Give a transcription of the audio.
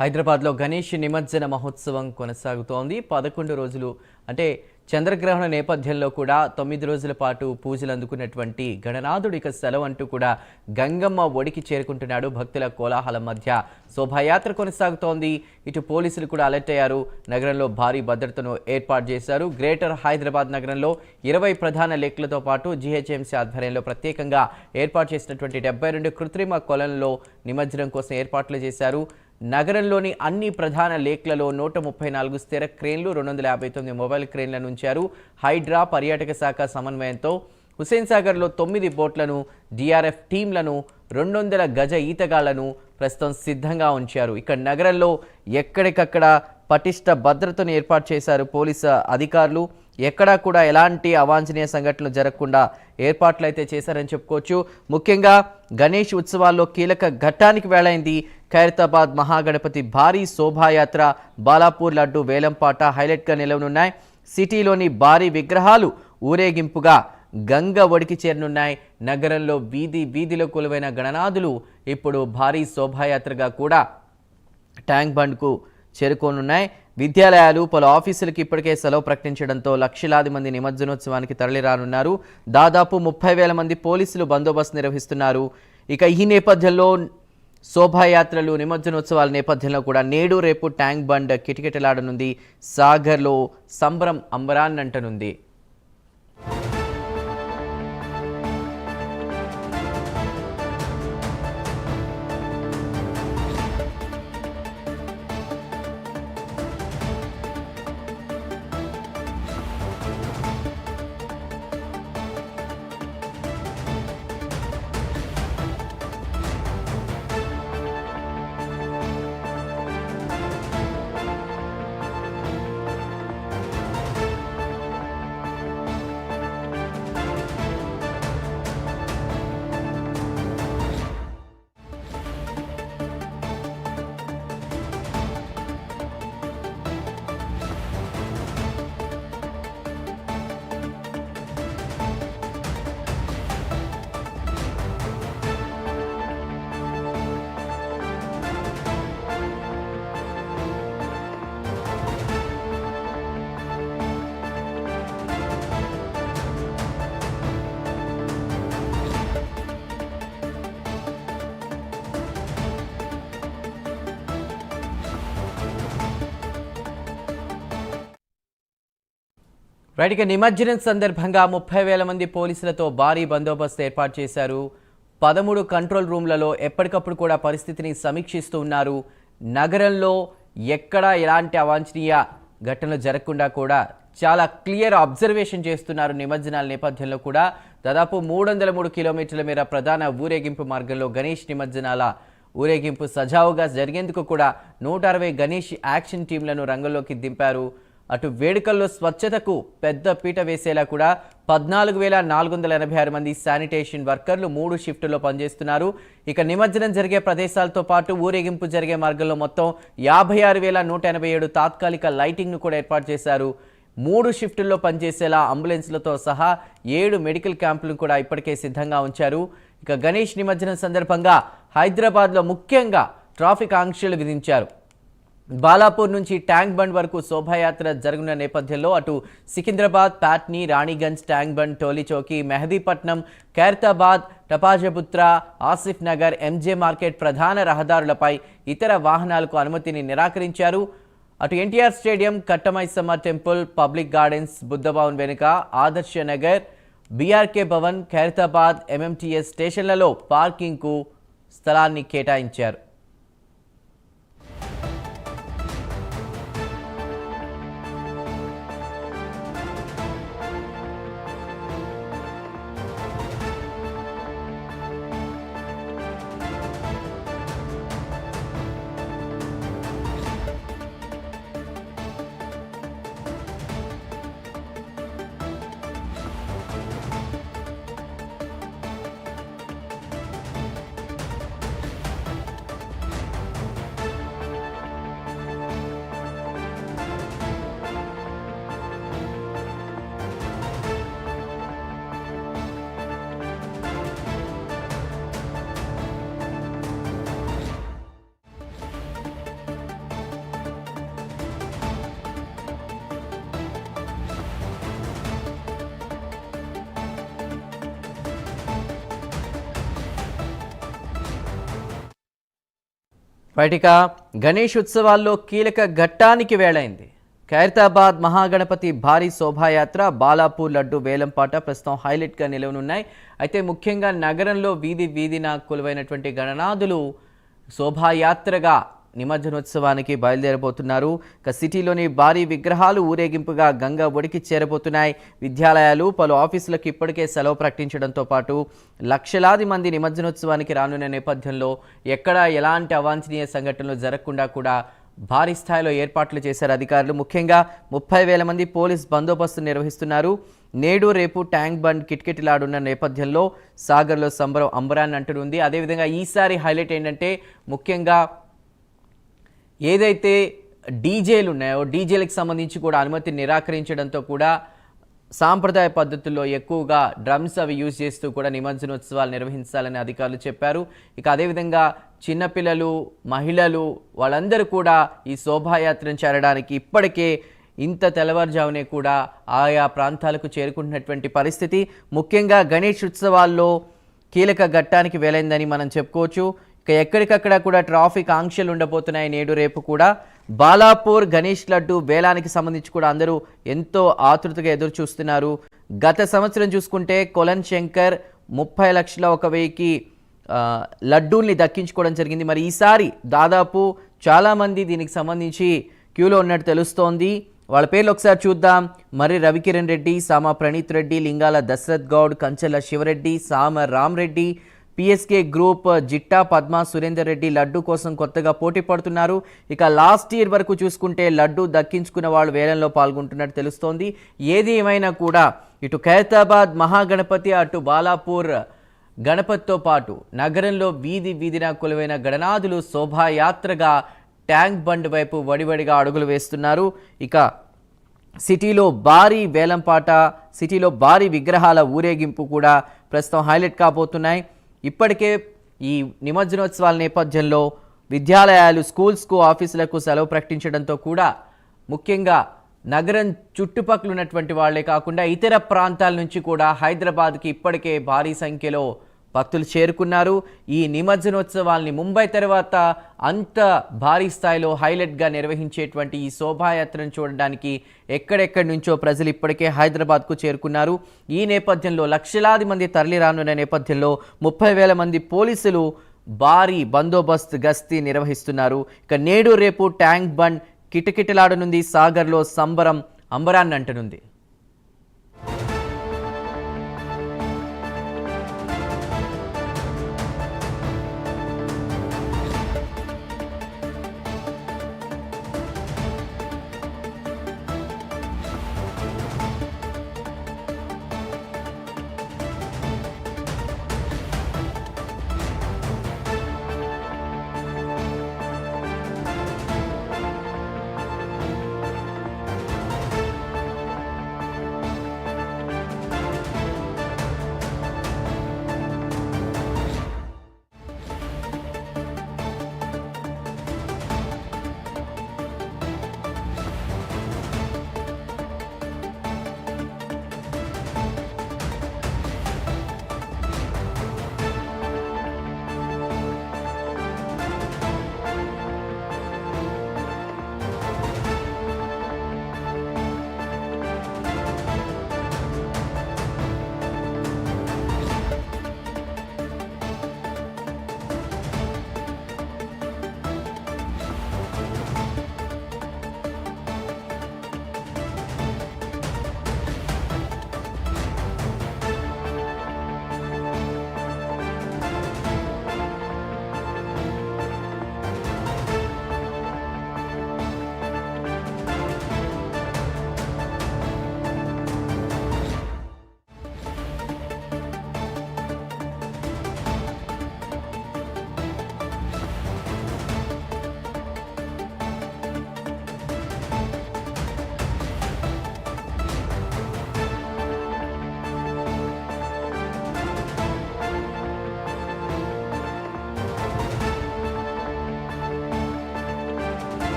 హైదరాబాద్లో గణేష్ నిమజ్జన మహోత్సవం కొనసాగుతోంది. 11 రోజులు అంటే చంద్రగ్రహణ నేపథ్యంలో కూడా 9 రోజుల పాటు పూజలు అందుకున్నటువంటి గణనాథుడు ఇక సెలవు అంటూ కూడా గంగమ్మ ఒడికి చేరుకుంటున్నాడు. భక్తుల కోలాహలం మధ్య శోభాయాత్ర కొనసాగుతోంది. ఇటు పోలీసులు కూడా అలర్ట్ అయ్యారు. నగరంలో భారీ భద్రతను ఏర్పాటు చేశారు. గ్రేటర్ హైదరాబాద్ నగరంలో 20 ప్రధాన లేక్లతో పాటు జీహెచ్ఎంసీ ఆధ్వర్యంలో ప్రత్యేకంగా ఏర్పాటు చేసినటువంటి 72 కృత్రిమ కొలనులో నిమజ్జనం కోసం ఏర్పాట్లు చేశారు. నగరంలోని అన్ని ప్రధాన లేక్లలో 134 స్థిర క్రేన్లు, 259 మొబైల్ క్రేన్లను ఉంచారు. హైడ్రా పర్యాటక శాఖ సమన్వయంతో హుస్సేన్ సాగర్లో 9 బోట్లను, డిఆర్ఎఫ్ టీంలను, 200 గజ ఈతగాళ్లను ప్రస్తుతం సిద్ధంగా ఉంచారు. ఇక్కడ నగరంలో ఎక్కడికక్కడ పటిష్ట భద్రతను ఏర్పాటు చేశారు పోలీసు అధికారులు. ఎక్కడా కూడా ఎలాంటి అవాంఛనీయ సంఘటనలు జరగకుండా ఏర్పాట్లు అయితే చేశారని చెప్పుకోవచ్చు. ముఖ్యంగా గణేష్ ఉత్సవాల్లో కీలక ఘట్టానికి వేళైంది. ఖైరతాబాద్ మహాగణపతి భారీ శోభాయాత్ర, బాలాపూర్ లడ్డు వేలంపాట హైలైట్గా నిలవనున్నాయి. సిటీలోని భారీ విగ్రహాలు ఊరేగింపుగా గంగ ఒడికి చేరనున్నాయి. నగరంలో వీధిలో కొలువైన గణనాథులు ఇప్పుడు భారీ శోభాయాత్రగా కూడా ట్యాంక్ బండ్కు చేరుకోనున్నాయి. విద్యాలయాలు, పలు ఆఫీసులకు ఇప్పటికే సెలవు ప్రకటించడంతో లక్షలాది మంది నిమజ్జనోత్సవానికి తరలిరానున్నారు. దాదాపు 30,000 మంది పోలీసులు బందోబస్తు నిర్వహిస్తున్నారు. ఇక ఈ నేపథ్యంలో శోభాయాత్రలు, నిమజ్జనోత్సవాల నేపథ్యంలో కూడా నేడు రేపు ట్యాంక్ బండ్ కిటకిటలాడనుంది. సాగర్లో సంబరం అంబరాన్నంటనుంది. రైట్గా నిమజ్జనం సందర్భంగా 30,000 మంది పోలీసులతో భారీ బందోబస్తు ఏర్పాటు చేశారు. 13 కంట్రోల్ రూమ్లలో ఎప్పటికప్పుడు కూడా పరిస్థితిని సమీక్షిస్తూ ఉన్నారు. నగరంలో ఎక్కడా ఎలాంటి అవాంఛనీయ ఘటనలు జరగకుండా కూడా చాలా క్లియర్ అబ్జర్వేషన్ చేస్తున్నారు. నిమజ్జనాల నేపథ్యంలో కూడా దాదాపు 303 కిలోమీటర్ల మేర ప్రధాన ఊరేగింపు మార్గంలో గణేష్ నిమజ్జనాల ఊరేగింపు సజావుగా జరిగేందుకు కూడా 160 గణేష్ యాక్షన్ టీంలను రంగంలోకి దింపారు. అటు వేడుకల్లో స్వచ్ఛతకు పెద్ద పీట వేసేలా కూడా 14,486 మంది శానిటేషన్ వర్కర్లు 3 షిఫ్టుల్లో పనిచేస్తున్నారు. ఇక నిమజ్జనం జరిగే ప్రదేశాలతో పాటు ఊరేగింపు జరిగే మార్గంలో మొత్తం 56,187 తాత్కాలిక లైటింగ్ను కూడా ఏర్పాటు చేశారు. 3 షిఫ్టుల్లో పనిచేసేలా అంబులెన్స్లతో సహా 7 మెడికల్ క్యాంపులను కూడా ఇప్పటికే సిద్ధంగా ఉంచారు. ఇక గణేష్ నిమజ్జనం సందర్భంగా హైదరాబాద్లో ముఖ్యంగా ట్రాఫిక్ ఆంక్షలు విధించారు. బాలాపూర్ నుంచి ట్యాంక్ బండ్ వరకు శోభాయాత్ర జరుగుతున్న నేపథ్యంలో అటు సికింద్రాబాద్, ప్యాట్నీ, రాణిగంజ్, ట్యాంక్ బండ్, టోలీచౌకీ, మెహదీపట్నం, ఖైరతాబాద్, టపాజపుత్ర, ఆసిఫ్ నగర్, ఎంజే మార్కెట్ ప్రధాన రహదారులపై ఇతర వాహనాలకు అనుమతిని నిరాకరించారు. అటు NTR stadium, Kattamaisamma temple, public gardens, Buddha Bhavan వెనుక ఆదర్శ నగర్, బీఆర్కే భవన్, ఖైరతాబాద్ ఎంఎంటీఎస్ స్టేషన్లలో పార్కింగ్కు స్థలాన్ని కేటాయించారు. బయటిక గణేష్ ఉత్సవాల్లో కీలక ఘట్టానికి వేళైంది. ఖైరతాబాద్ మహాగణపతి భారీ శోభాయాత్ర, బాలాపూర్ లడ్డు వేలంపాట ప్రస్తుతం హైలైట్గా నిలవనున్నాయి. అయితే ముఖ్యంగా నగరంలో వీధి వీధిన కొలువైనటువంటి గణనాథులు శోభాయాత్రగా నిమజ్జనోత్సవానికి బయలుదేరబోతున్నారు. సిటీలోని భారీ విగ్రహాలు ఊరేగింపుగా గంగా ఒడికి చేరబోతున్నాయి. విద్యాలయాలు, పలు ఆఫీసులకు ఇప్పటికే సెలవు ప్రకటించడంతో పాటు లక్షలాది మంది నిమజ్జనోత్సవానికి రానున్న నేపథ్యంలో ఎక్కడా ఎలాంటి అవాంఛనీయ సంఘటనలు జరగకుండా కూడా భారీ స్థాయిలో ఏర్పాట్లు చేశారు అధికారులు. ముఖ్యంగా 30,000 మంది పోలీస్ బందోబస్తు నిర్వహిస్తున్నారు. నేడు రేపు ట్యాంక్ బండ్ కిటకిటలాడున్న నేపథ్యంలో సాగర్లో సంబరం అంబరాన్ని అంటనుంది. అదేవిధంగా ఈసారి హైలైట్ ఏంటంటే ముఖ్యంగా ఏదైతే డీజేలు ఉన్నాయో డీజేలకు సంబంధించి కూడా అనుమతి నిరాకరించడంతో కూడా సాంప్రదాయ పద్ధతుల్లో ఎక్కువగా డ్రమ్స్ అవి యూజ్ చేస్తూ కూడా నిమజ్జనోత్సవాలు నిర్వహించాలని అధికారులు చెప్పారు. ఇక అదేవిధంగా చిన్నపిల్లలు, మహిళలు వాళ్ళందరూ కూడా ఈ శోభాయాత్రను చేరడానికి ఇప్పటికే ఇంత తెల్లవారుజామునే కూడా ఆయా ప్రాంతాలకు చేరుకుంటున్నటువంటి పరిస్థితి. ముఖ్యంగా గణేష్ ఉత్సవాల్లో కీలక ఘట్టానికి వేలైందని మనం చెప్పుకోవచ్చు. ఇక ఎక్కడికక్కడ కూడా ట్రాఫిక్ ఆంక్షలు ఉండబోతున్నాయి. నేడు రేపు కూడా బాలాపూర్ గణేష్ లడ్డు వేలానికి సంబంధించి కూడా అందరూ ఎంతో ఆతృతగా ఎదురు చూస్తున్నారు. గత సంవత్సరం చూసుకుంటే కొలన్ శంకర్ 30,01,000కి లడ్డూల్ని దక్కించుకోవడం జరిగింది. మరి ఈసారి దాదాపు చాలామంది దీనికి సంబంధించి క్యూలో ఉన్నట్టు తెలుస్తోంది. వాళ్ళ పేర్లు ఒకసారి చూద్దాం. మర్రి రవికిరణ్ రెడ్డి, సామ ప్రణీత్ రెడ్డి, లింగాల దశరథ్ గౌడ్, కంచెల శివరెడ్డి, సామ రామ్ రెడ్డి, పిఎస్కే గ్రూప్ జిట్టా పద్మ సురేందర్ రెడ్డి లడ్డు కోసం కొత్తగా పోటీ పడుతున్నారు. ఇక లాస్ట్ ఇయర్ వరకు చూసుకుంటే లడ్డు దక్కించుకున్న వాళ్ళు వేలంలో పాల్గొంటున్నట్టు తెలుస్తోంది. ఏది ఏమైనా కూడా ఇటు ఖైరతాబాద్ మహాగణపతి, అటు బాలాపూర్ గణపతితో పాటు నగరంలో వీధి వీధిన కొలువైన గణనాథులు శోభాయాత్రగా ట్యాంక్ బండ్ వైపు వడివడిగా అడుగులు వేస్తున్నారు. ఇక సిటీలో భారీ వేలంపాట, సిటీలో భారీ విగ్రహాల ఊరేగింపు కూడా ప్రస్తుతం హైలైట్ కాబోతున్నాయి. ఇప్పటికే ఈ నిమజ్జనోత్సవాల నేపథ్యంలో విద్యాలయాలు, స్కూల్స్కు, ఆఫీసులకు సెలవు ప్రకటించడంతో కూడా ముఖ్యంగా నగరం చుట్టుపక్కల ఉన్నటువంటి వాళ్లే కాకుండా ఇతర ప్రాంతాల నుంచి కూడా హైదరాబాద్కి ఇప్పటికే భారీ సంఖ్యలో భక్తులు చేరుకున్నారు. ఈ నిమజ్జనోత్సవాల్ని ముంబై తర్వాత అంత భారీ స్థాయిలో హైలైట్గా నిర్వహించేటువంటి ఈ శోభాయాత్రను చూడడానికి ఎక్కడెక్కడి నుంచో ప్రజలు ఇప్పటికే హైదరాబాద్కు చేరుకున్నారు. ఈ నేపథ్యంలో లక్షలాది మంది తరలి రానున్న నేపథ్యంలో 30,000 మంది పోలీసులు భారీ బందోబస్తు గస్తీ నిర్వహిస్తున్నారు. ఇక నేడు రేపు ట్యాంక్ బండ్ కిటకిటలాడనుంది. సాగర్లో సంబరం అంబరాన్ని అంటనుంది.